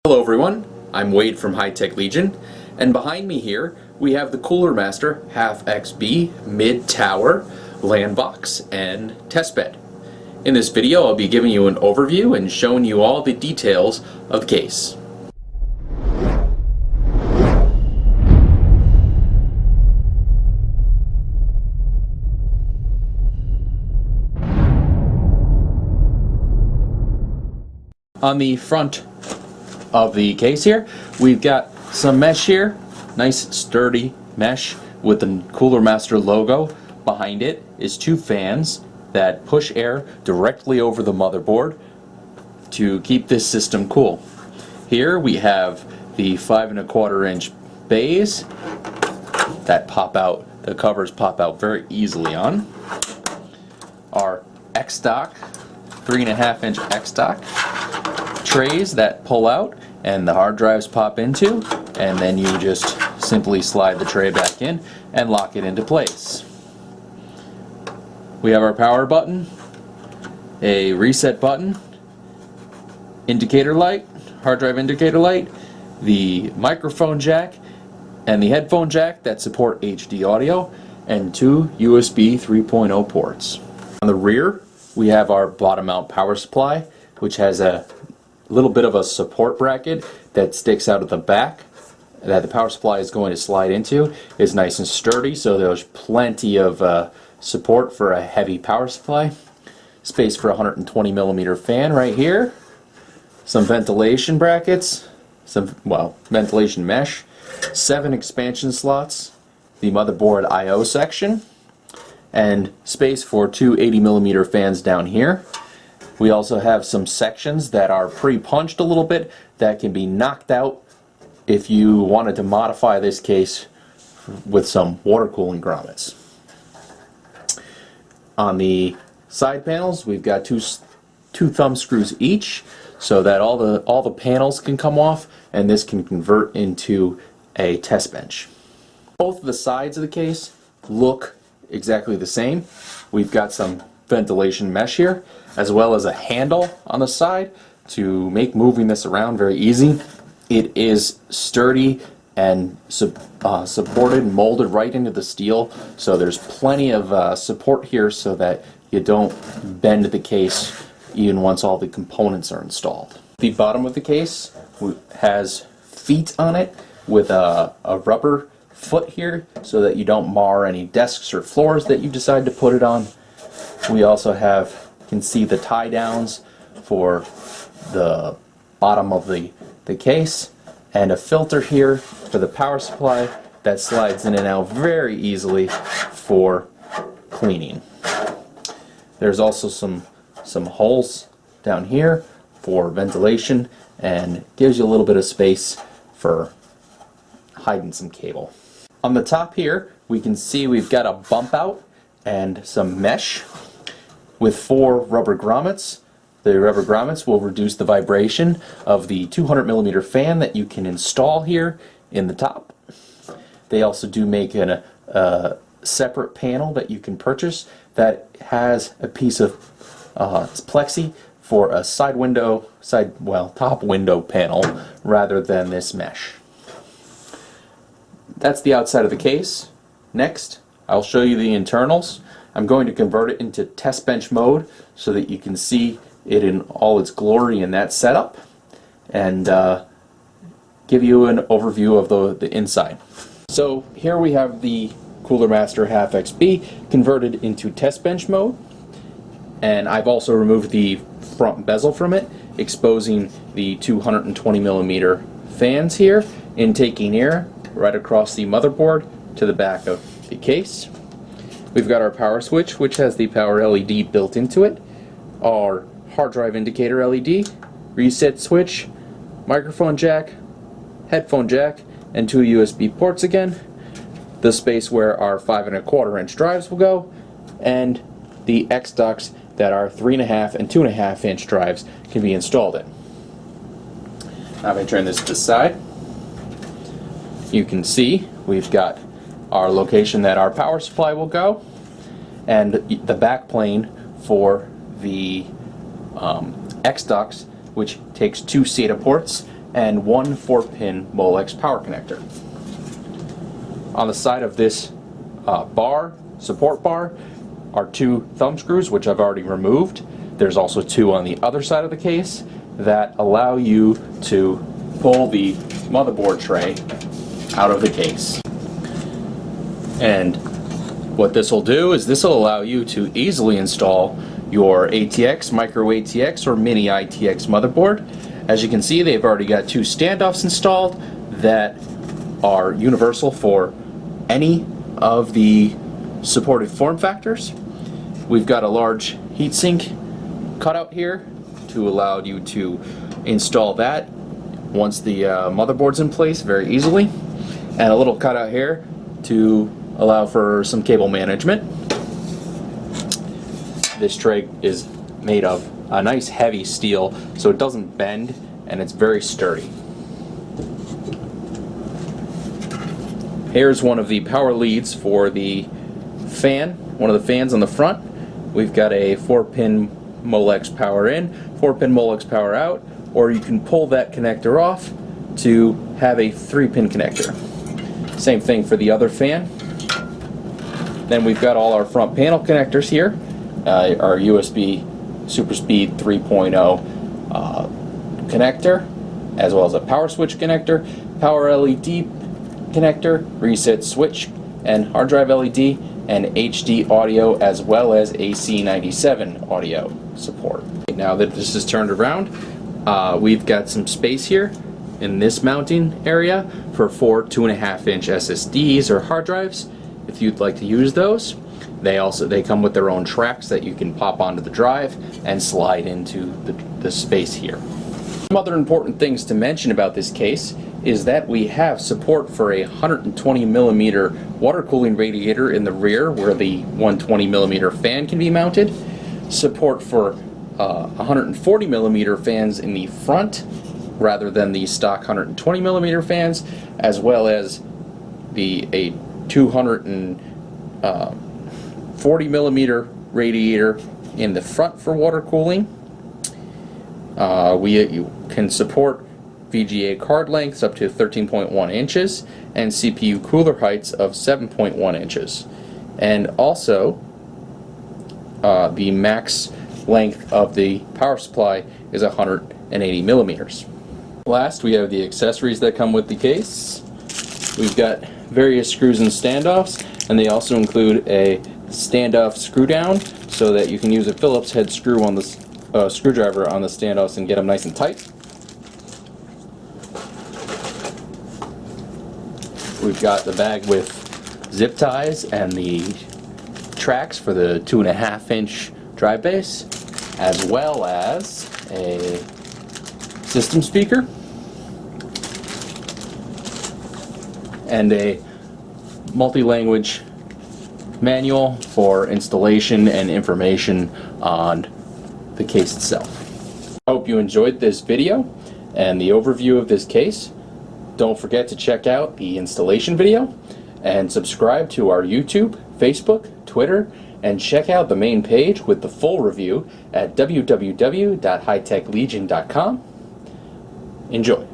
Hello everyone, I'm Wade from High Tech Legion, and behind me here we have the Cooler Master HAF XB mid-tower LAN box and testbed. In this video I'll be giving you an overview and showing you all the details of the case. On the front of the case here, we've got some mesh here, nice sturdy mesh with the Cooler Master logo. Behind it is two fans that push air directly over the motherboard to keep this system cool. Here we have the 5 1/4 inch bays that pop out, the covers pop out very easily on. Our X-Dock, 3 1/2 inch X-Dock trays that pull out and the hard drives pop into, and then you just simply slide the tray back in and lock it into place. We have our power button, a reset button, indicator light, hard drive indicator light, the microphone jack and the headphone jack that support HD audio, and two USB 3.0 ports. On the rear we have our bottom mount power supply, which has a little bit of a support bracket that sticks out of the back that the power supply is going to slide into. Is nice and sturdy, so there's plenty of support for a heavy power supply. Space for a 120mm fan right here. Some ventilation brackets, ventilation mesh, 7 expansion slots, the motherboard I/O section, and space for two 80mm fans down here. We also have some sections that are pre-punched a little bit that can be knocked out if you wanted to modify this case with some water cooling grommets. On the side panels we've got two thumb screws each, so that all the panels can come off and this can convert into a test bench. Both of the sides of the case look exactly the same. We've got some ventilation mesh here, as well as a handle on the side to make moving this around very easy. It is sturdy and supported and molded right into the steel, so there's plenty of support here so that you don't bend the case even once all the components are installed. The bottom of the case has feet on it with a rubber foot here so that you don't mar any desks or floors that you decide to put it on. We also can see the tie downs for the bottom of the case, and a filter here for the power supply that slides in and out very easily for cleaning. There's also some holes down here for ventilation and gives you a little bit of space for hiding some cable. On the top here we can see we've got a bump out and some mesh with 4 rubber grommets. The rubber grommets will reduce the vibration of the 200mm fan that you can install here in the top. They also do make a separate panel that you can purchase that has a piece of plexi for a top window panel rather than this mesh. That's the outside of the case. Next, I'll show you the internals. I'm going to convert it into test bench mode so that you can see it in all its glory in that setup, and give you an overview of the inside. So here we have the Cooler Master HAF XB converted into test bench mode, and I've also removed the front bezel from it, exposing the 220mm fans here, intaking air right across the motherboard to the back of the case. We've got our power switch, which has the power LED built into it, our hard drive indicator LED, reset switch, microphone jack, headphone jack, and 2 USB ports again, the space where our 5 1/4 inch drives will go, and the X-Docks that our 3 1/2 and 2 1/2 inch drives can be installed in. Now if I turn this to the side, you can see we've got our location that our power supply will go, and the back plane for the X-Docks, which takes 2 SATA ports and one 4-pin Molex power connector. On the side of this support bar, are 2 thumb screws, which I've already removed. There's also 2 on the other side of the case that allow you to pull the motherboard tray out of the case. And what this will do is this will allow you to easily install your ATX, micro ATX, or mini ITX motherboard. As you can see, they've already got 2 standoffs installed that are universal for any of the supported form factors. We've got a large heatsink cutout here to allow you to install that once the motherboard's in place very easily, and a little cutout here to allow for some cable management. This tray is made of a nice heavy steel, so it doesn't bend and it's very sturdy. Here's one of the power leads for the fan, one of the fans on the front. We've got a 4-pin Molex power in, 4-pin Molex power out, or you can pull that connector off to have a 3-pin connector. Same thing for the other fan. Then we've got all our front panel connectors here, our USB Super Speed 3.0 connector, as well as a power switch connector, power LED connector, reset switch, and hard drive LED, and HD audio, as well as AC97 audio support. Now that this is turned around, we've got some space here in this mounting area for 4 2.5-inch SSDs or hard drives if you'd like to use those. They come with their own tracks that you can pop onto the drive and slide into the space here. Some other important things to mention about this case is that we have support for a 120mm water cooling radiator in the rear where the 120mm fan can be mounted, support for 140mm fans in the front rather than the stock 120mm fans, as well as a 240mm radiator in the front for water cooling. You can support VGA card lengths up to 13.1 inches and CPU cooler heights of 7.1 inches. And also, the max length of the power supply is 180 millimeters. Last, we have the accessories that come with the case. We've got various screws and standoffs, and they also include a standoff screw down so that you can use a Phillips head screw on the screwdriver on the standoffs and get them nice and tight. We've got the bag with zip ties and the tracks for the 2.5-inch drive base, as well as a system speaker and a multi-language manual for installation and information on the case itself. I hope you enjoyed this video and the overview of this case. Don't forget to check out the installation video and subscribe to our YouTube, Facebook, Twitter, and check out the main page with the full review at www.hightechlegion.com. Enjoy.